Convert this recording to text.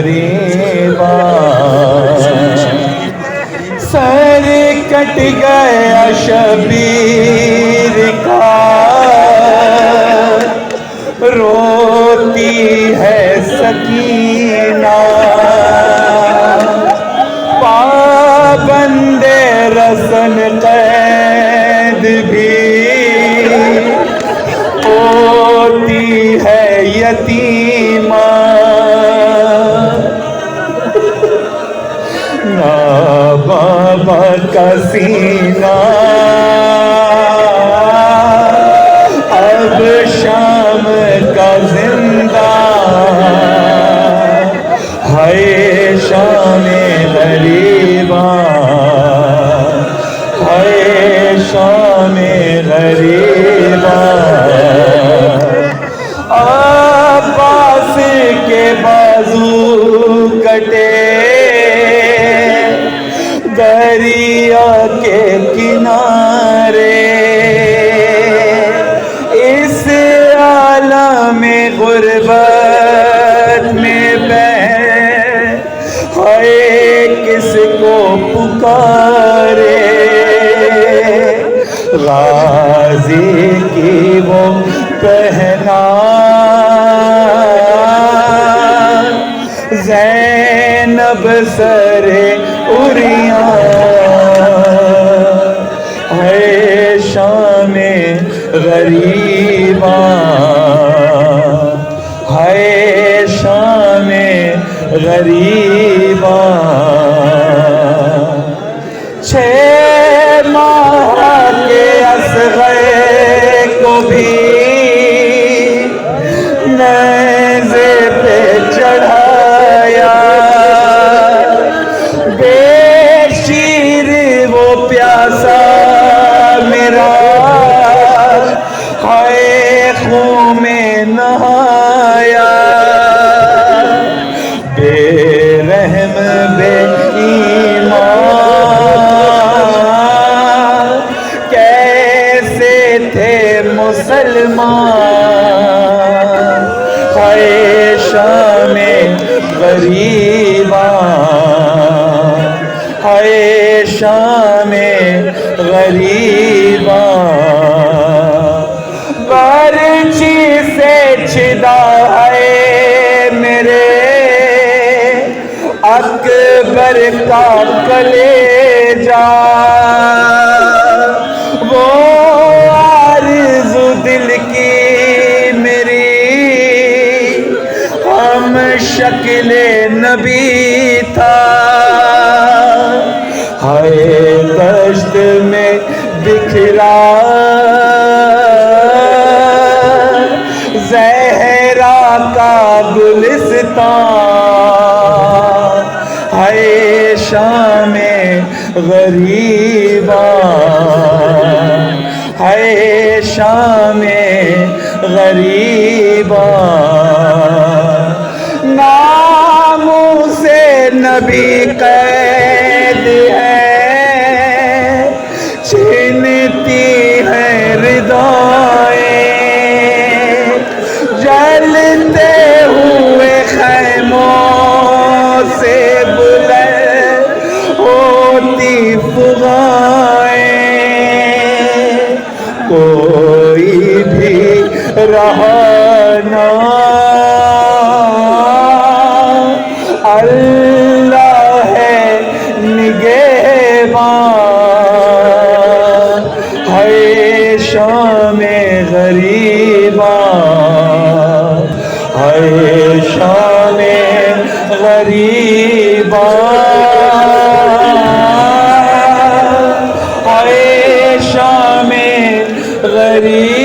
غریباں سر کٹ گیا شبیر کا روتی ہے سکینہ پابند رسن قید بھی ہوتی ہے یتیمہ نا بابا کا سینہ اب شام کا زندہ ہے شام غریباں ہے شام غریباں عباس کے بازو کٹے دریا کے کنارے اس عالم غربت میں بہن ہے کس کو پکارے غازی کی وہ پہنان زینب سر اریاں ہے شام غریباں ہے شام غریباں 6 ماہ کے اصغر کو بھی نیزے پہ چڑھایا بے شیر وہ پیاسا میرا ہے خون میں نہایا بے رحم بے ایمان کیسے تھے مسلمان ہے شام غریباں ہے شام غریباں برچی سے چھدا ہے میرے اکبر کا کلیجہ وہ آرزو دل کی میری ہم شکل نبی تھا ہے دشت میں بکھرا زہرا کا گلستان ہے شام غریباں ہے شام غریباں ناموں سے نبی قید ہے چھنتی ہیں ردائیں جلتے ہوئے خیموں سے بلند ہوتی فغائیں کوئی بھی رہا نہ اللہ ہے نگہبان ہے شام غریباں ہے شام غریباں ہے شام غریباں